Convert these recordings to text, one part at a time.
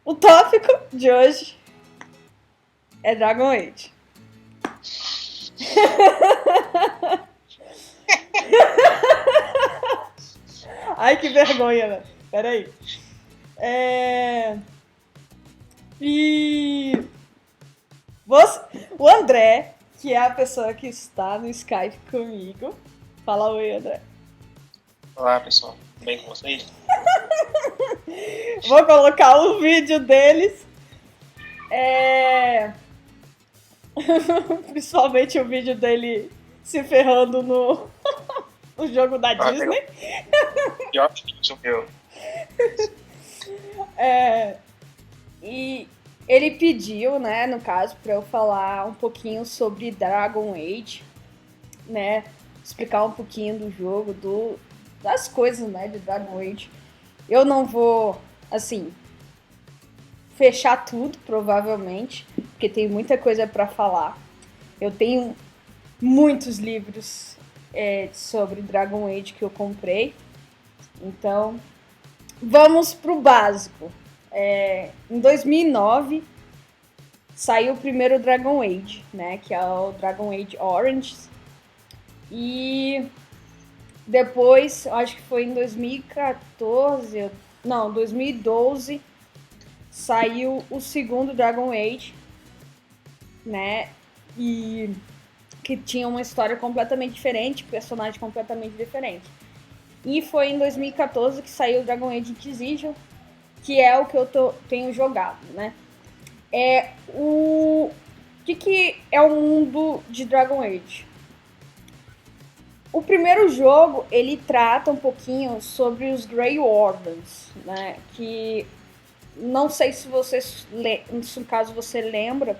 O tópico de hoje é Dragon Age. Ai, que vergonha, velho. Peraí. E o André, que é a pessoa que está no Skype comigo. Fala oi, André. Olá, pessoal. Tudo bem com vocês? Vou colocar o vídeo deles. Principalmente o vídeo dele se ferrando no jogo da Disney. Pior que isso, meu. E ele pediu, né, no caso, para eu falar um pouquinho sobre Dragon Age, né, explicar um pouquinho do jogo, das coisas, né, de Dragon Age. Eu não vou, assim, fechar tudo, provavelmente, porque tem muita coisa para falar. Eu tenho muitos livros sobre Dragon Age que eu comprei, então vamos pro básico. Em 2009 saiu o primeiro Dragon Age, né, que é o Dragon Age Orange, e depois, acho que foi em 2014, não, 2012, saiu o segundo Dragon Age, né, e que tinha uma história completamente diferente, personagem completamente diferente. E foi em 2014 que saiu o Dragon Age Inquisition, que é o que eu tenho jogado, né? O que é o mundo de Dragon Age? O primeiro jogo, ele trata um pouquinho sobre os Grey Wardens, né? Que não sei se vocês, no caso você lembra,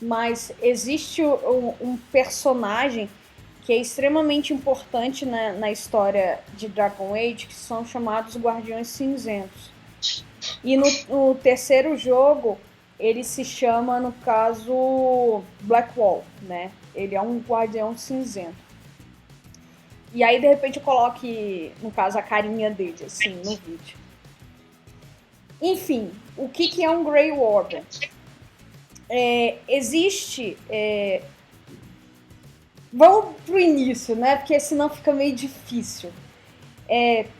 mas existe um personagem que é extremamente importante na história de Dragon Age, que são chamados Guardiões Cinzentos. E no terceiro jogo, ele se chama, no caso, Blackwall, né? Ele é um guardião cinzento. E aí, de repente, eu coloque, no caso, a carinha dele, assim, no vídeo. Enfim, o que é um Grey Warden? Existe... Vamos pro início, né? Porque senão fica meio difícil.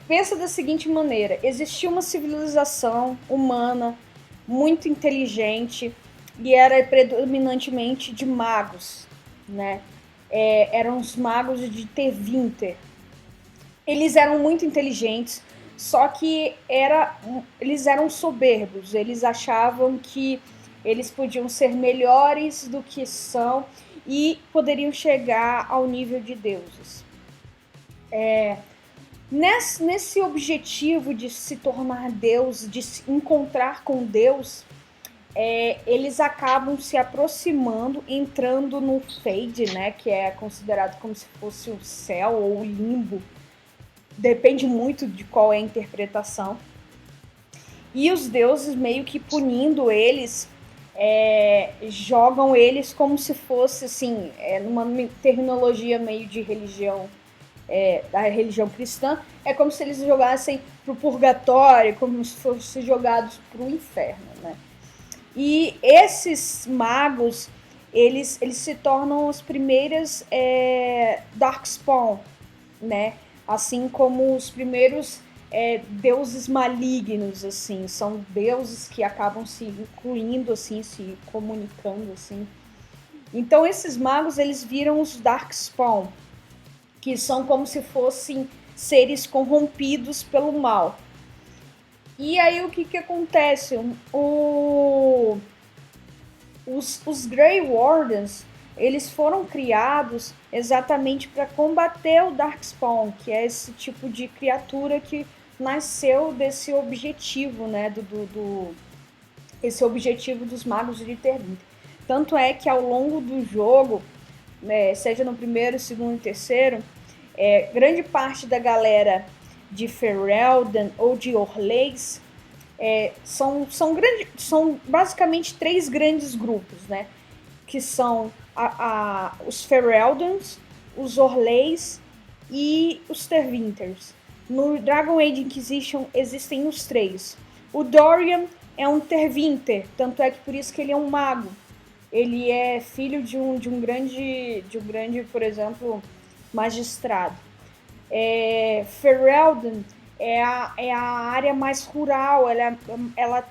Pensa da seguinte maneira: existia uma civilização humana muito inteligente e era predominantemente de magos, né? Eram os magos de Tevinter. Eles eram muito inteligentes, só que eles eram soberbos. Eles achavam que eles podiam ser melhores do que são e poderiam chegar ao nível de deuses. Nesse objetivo de se tornar Deus, de se encontrar com Deus, eles acabam se aproximando, entrando no Fade, né, que é considerado como se fosse o céu ou o limbo. Depende muito de qual é a interpretação. E os deuses, meio que punindo eles, jogam eles como se fosse, assim, numa terminologia meio de religião, da religião cristã, é como se eles jogassem pro purgatório, como se fossem jogados pro inferno, né? E esses magos, eles se tornam as primeiras Darkspawn, né? Assim como os primeiros deuses malignos, assim, são deuses que acabam se incluindo, assim, se comunicando, assim. Então esses magos, eles viram os Darkspawn, que são como se fossem seres corrompidos pelo mal. E aí o que acontece? Os Grey Wardens, eles foram criados exatamente para combater o Darkspawn, que é esse tipo de criatura que nasceu desse objetivo, né, esse objetivo dos magos de Tervinte. Tanto é que ao longo do jogo, seja no primeiro, segundo e terceiro, grande parte da galera de Ferelden ou de Orlais são basicamente três grandes grupos, né? Que são os Fereldans, os Orlais e os Tervinters. No Dragon Age Inquisition existem os três. O Dorian é um Terwinter, tanto é que por isso que ele é um mago. Ele é filho de um grande, por exemplo, magistrado. Ferelden é a área mais rural, ela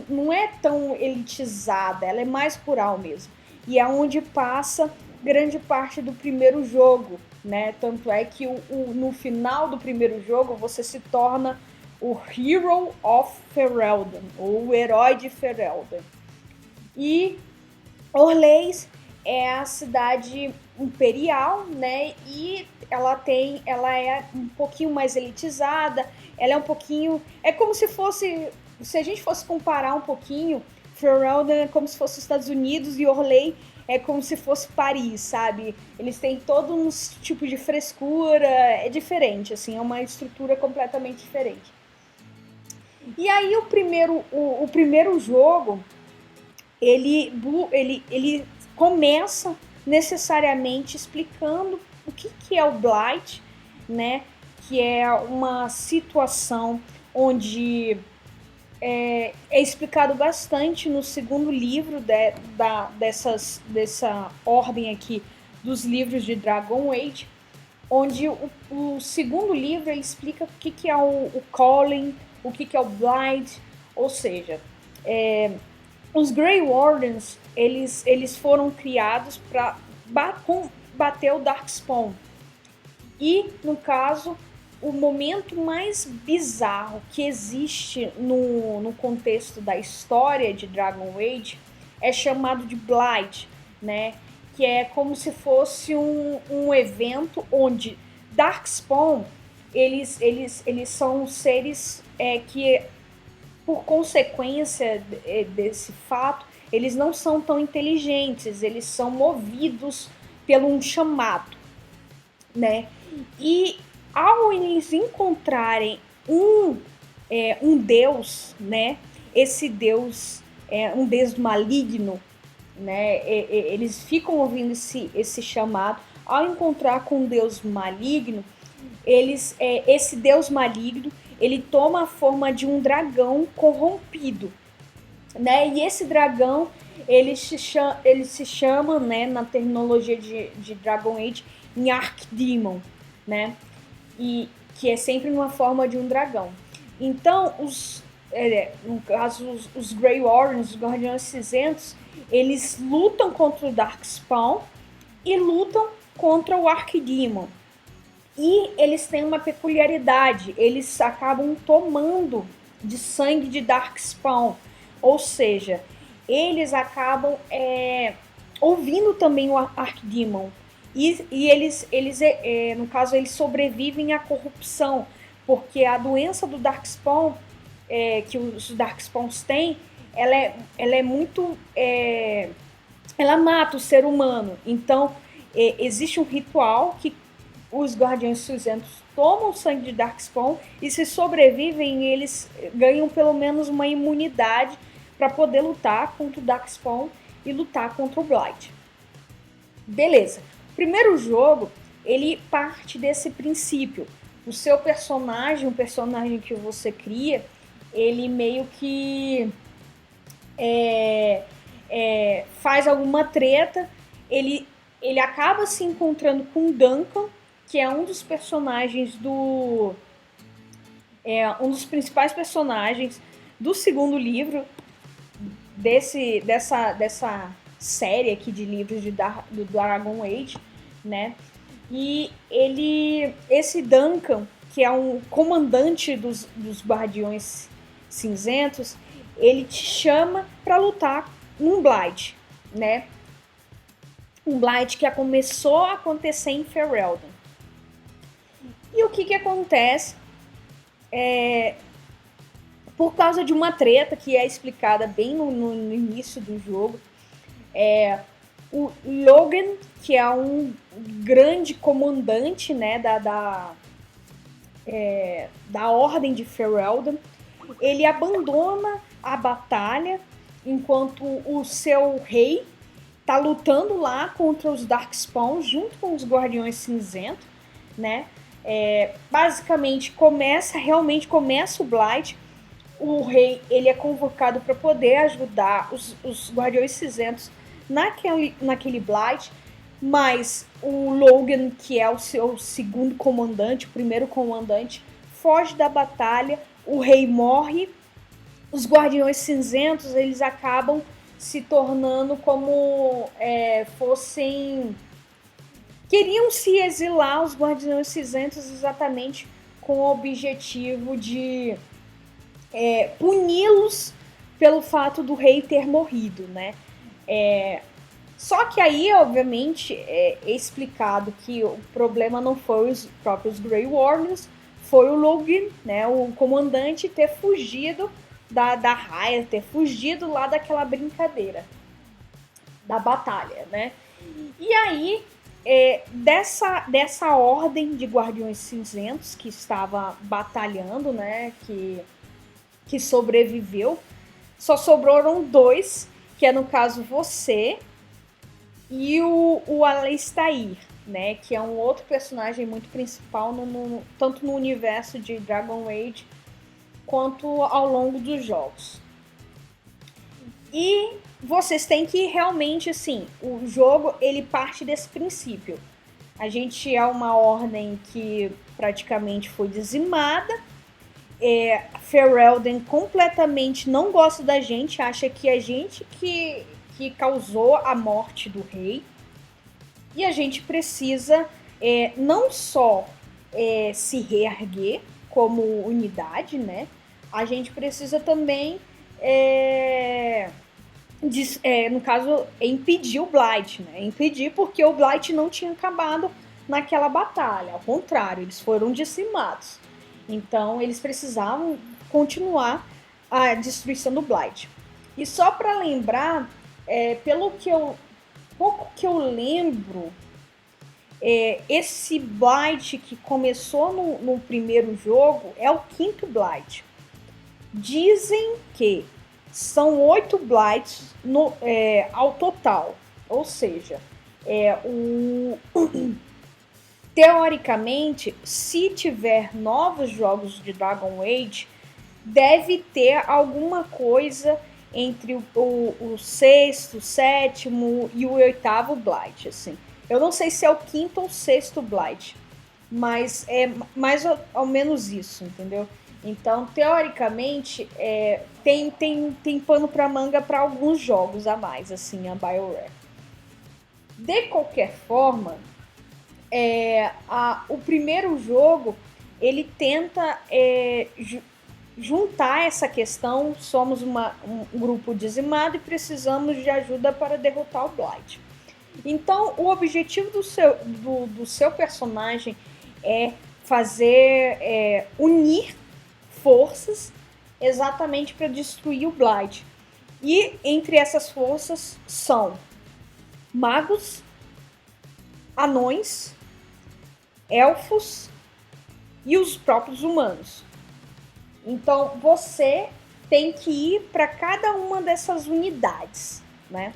não é tão elitizada, ela é mais rural mesmo. E é onde passa grande parte do primeiro jogo, né? Tanto é que no final do primeiro jogo você se torna o Hero of Ferelden, ou o herói de Ferelden. E Orlais é a cidade imperial, né? E ela é um pouquinho mais elitizada, ela é um pouquinho, é como se fosse, se a gente fosse comparar um pouquinho, Ferelden é como se fosse os Estados Unidos e Orlais é como se fosse Paris, sabe? Eles têm todo um tipo de frescura, é diferente, assim, é uma estrutura completamente diferente. E aí o primeiro jogo, ele começa necessariamente explicando o que é o Blight, né? Que é uma situação onde é explicado bastante no segundo livro dessa ordem aqui dos livros de Dragon Age, onde o segundo livro ele explica o que é o Calling, o que é o Blight, ou seja, os Grey Wardens eles foram criados para combater o Darkspawn. E, no caso, o momento mais bizarro que existe no contexto da história de Dragon Age é chamado de Blight, né? Que é como se fosse um evento onde Darkspawn eles são seres que, por consequência desse fato, eles não são tão inteligentes, eles são movidos pelo um chamado, né? E ao eles encontrarem um deus, né? Esse deus é um deus maligno, né? Eles ficam ouvindo esse chamado. Ao encontrar com um deus maligno, esse deus maligno ele toma a forma de um dragão corrompido, né? E esse dragão ele se chama, né, na terminologia de Dragon Age, em Archdemon, né? E que é sempre numa forma de um dragão. Então, no caso, os Grey Wardens, os Guardiões Cinzentos, eles lutam contra o Darkspawn e lutam contra o Archdemon. E eles têm uma peculiaridade, eles acabam tomando de sangue de Darkspawn, ou seja, eles acabam ouvindo também o Archdemon. E eles no caso, eles sobrevivem à corrupção, porque a doença do Darkspawn, que os Darkspawns têm, ela é muito... ela mata o ser humano. Então, existe um ritual que os Guardiões Cinzentos tomam sangue de Darkspawn e, se sobrevivem, eles ganham pelo menos uma imunidade para poder lutar contra o Darkspawn e lutar contra o Blight. Beleza. Primeiro jogo, ele parte desse princípio. O seu personagem, o personagem que você cria, ele meio que faz alguma treta, ele acaba se encontrando com Duncan, que é um dos personagens um dos principais personagens do segundo livro dessa série aqui de livros do Dragon Age, né? E esse Duncan, que é um comandante dos Guardiões Cinzentos, ele te chama para lutar num Blight, né? Um Blight que começou a acontecer em Ferelden. E o que acontece? Por causa de uma treta que é explicada bem no início do jogo, o Logan, que é um grande comandante, né, da Ordem de Ferelden, ele abandona a batalha enquanto o seu rei tá lutando lá contra os Darkspawn junto com os Guardiões Cinzentos, né? Basicamente realmente começa o Blight. o rei ele é convocado para poder ajudar os Guardiões Cinzentos naquele Blight, mas o Logan, que é o seu segundo comandante, o primeiro comandante, foge da batalha, o rei morre, os Guardiões Cinzentos eles acabam se tornando como fossem... Queriam se exilar os Guardiões Cinzentos exatamente com o objetivo de puni-los pelo fato do rei ter morrido, né? Só que aí, obviamente, é explicado que o problema não foi os próprios Grey Worms, foi o Logan, né, o comandante, ter fugido da raia, ter fugido lá daquela brincadeira, da batalha, né? E aí, dessa ordem de Guardiões Cinzentos que estava batalhando, né, que sobreviveu, só sobraram 2, que é no caso você e o Alistair, né, que é um outro personagem muito principal tanto no universo de Dragon Age quanto ao longo dos jogos. E vocês têm que realmente, assim, o jogo ele parte desse princípio. A gente é uma ordem que praticamente foi dizimada. Ferelden completamente não gosta da gente, acha que a gente que causou a morte do rei. E a gente precisa não só se reerguer como unidade, né? A gente precisa também, no caso, impedir o Blight, né? Impedir porque o Blight não tinha acabado naquela batalha. Ao contrário, eles foram dizimados. Então, eles precisavam continuar a destruição do Blight. E só para lembrar, pelo que pouco que eu lembro, esse Blight que começou no primeiro jogo é o 5º Blight. Dizem que são 8 Blights ao total. Ou seja, teoricamente, se tiver novos jogos de Dragon Age, deve ter alguma coisa entre o 6º, 7º e o 8º Blight, assim. Eu não sei se é o 5º ou 6º Blight, mas é mais ou menos isso, entendeu? Então, teoricamente, tem pano para manga para alguns jogos a mais, assim, a BioWare. De qualquer forma, o primeiro jogo, ele tenta juntar essa questão, somos um grupo dizimado e precisamos de ajuda para derrotar o Blight. Então, o objetivo do seu personagem é unir forças exatamente para destruir o Blight. E entre essas forças são magos, anões, elfos e os próprios humanos. Então, você tem que ir para cada uma dessas unidades, né?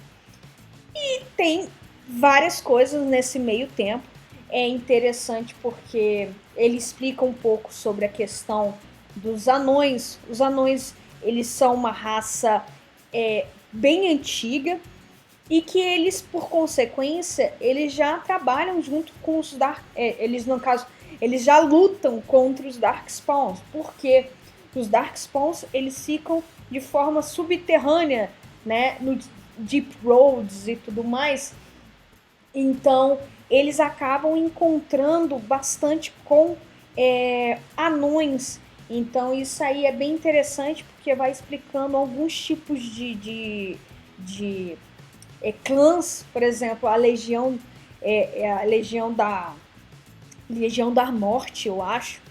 E tem várias coisas nesse meio tempo. É interessante porque ele explica um pouco sobre a questão dos anões. Os anões, eles são uma raça bem antiga e que eles, por consequência, eles já trabalham junto com os eles, no caso, eles já lutam contra os Darkspawns. Por quê? Os Darkspawns, eles ficam de forma subterrânea, né, no Deep Roads e tudo mais. Então, eles acabam encontrando bastante com anões. Então, isso aí é bem interessante, porque vai explicando alguns tipos de clãs. Por exemplo, a Legião, a Legião da Morte, eu acho,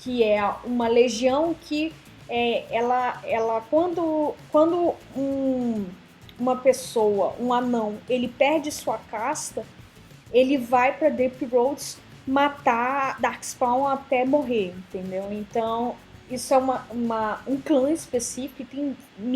que é uma legião que ela quando uma pessoa, um anão, ele perde sua casta, ele vai para Deep Roads matar Darkspawn até morrer, entendeu? Então, isso é um clã específico e tem